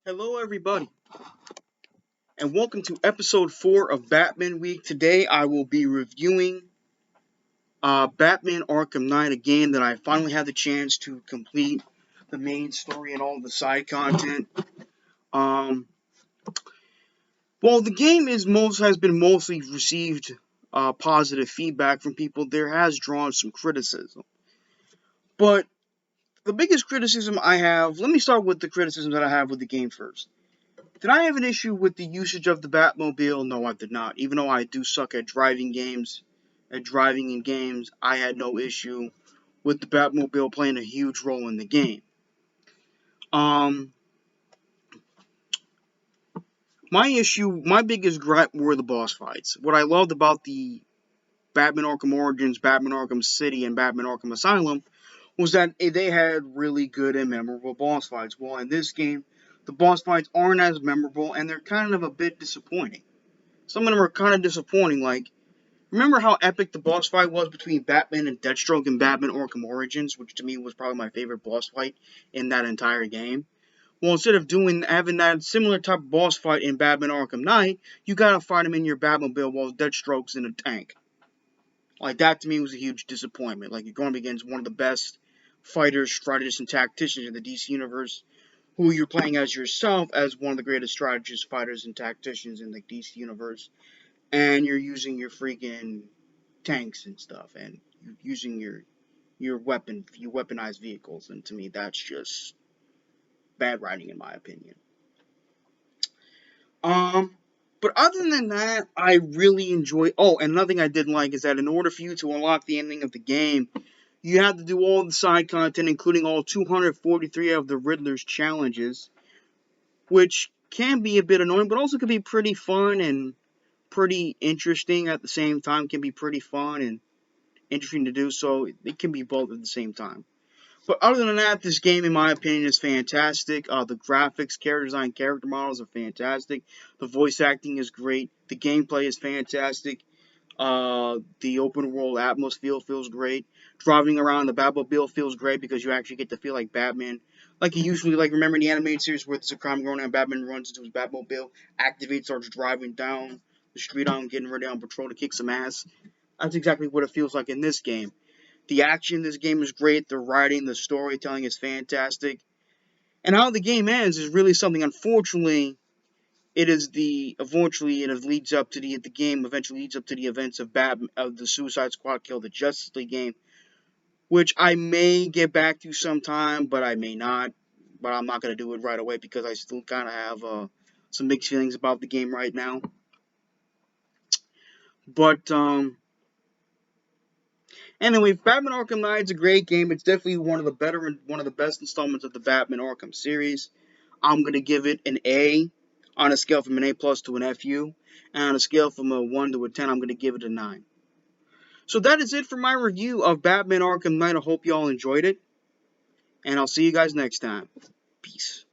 Hello, everybody, and welcome to episode 4 of Batman Week. Today, I will be reviewing Batman Arkham Knight, a game that I finally had the chance to complete the main story and all the side content. While the game has been mostly received positive feedback from people, there has drawn some criticism. But the biggest criticism I have, let me start with the criticism that I have with the game first. Did I have an issue with the usage of the Batmobile? No, I did not. Even though I do suck at driving in games, I had no issue with the Batmobile playing a huge role in the game. My biggest gripe were the boss fights. What I loved about the Batman Arkham Origins, Batman Arkham City, and Batman Arkham Asylum was that they had really good and memorable boss fights. Well, in this game, the boss fights aren't as memorable, and they're kind of a bit disappointing. Some of them are kind of disappointing, like, remember how epic the boss fight was between Batman and Deathstroke in Batman Arkham Origins, which to me was probably my favorite boss fight in that entire game? Well, instead of having that similar type of boss fight in Batman Arkham Knight, you gotta fight him in your Batmobile while Deathstroke's in a tank. Like, that to me was a huge disappointment. Like, you're going up against one of the best fighters, strategists, and tacticians in the DC Universe, who you're playing as yourself as one of the greatest strategists, fighters, and tacticians in the DC Universe, and you're using your freaking tanks and stuff, and using your weaponized vehicles, and to me, that's just bad writing, in my opinion. But other than that, I really enjoy. Oh, and another thing I didn't like is that in order for you to unlock the ending of the game, you have to do all the side content, including all 243 of the Riddler's challenges, which can be a bit annoying, but also can be pretty fun and pretty interesting at the same time. Can be pretty fun and interesting to do, so it can be both at the same time. But other than that, this game, in my opinion, is fantastic. The graphics, character design, character models are fantastic. The voice acting is great. The gameplay is fantastic. The open world atmosphere feels great. Driving around the Batmobile feels great because you actually get to feel like Batman. Like you usually, remember in the animated series where there's a crime going on, Batman runs into his Batmobile, activates, starts driving down the street on, getting ready on patrol to kick some ass. That's exactly what it feels like in this game. The action in this game is great. The writing, the storytelling is fantastic. And how the game ends is really something. Unfortunately, it leads up to the game eventually leads up to the events of the Suicide Squad Kill the Justice League game, which I may get back to sometime, but I may not. But I'm not gonna do it right away because I still kind of have some mixed feelings about the game right now. But anyway, Batman Arkham Knight is a great game. It's definitely one of the best installments of the Batman Arkham series. I'm gonna give it an A on a scale from an A plus to an FU, and on a scale from a 1 to a 10, I'm gonna give it a 9. So that is it for my review of Batman Arkham Knight. I hope you all enjoyed it, and I'll see you guys next time. Peace.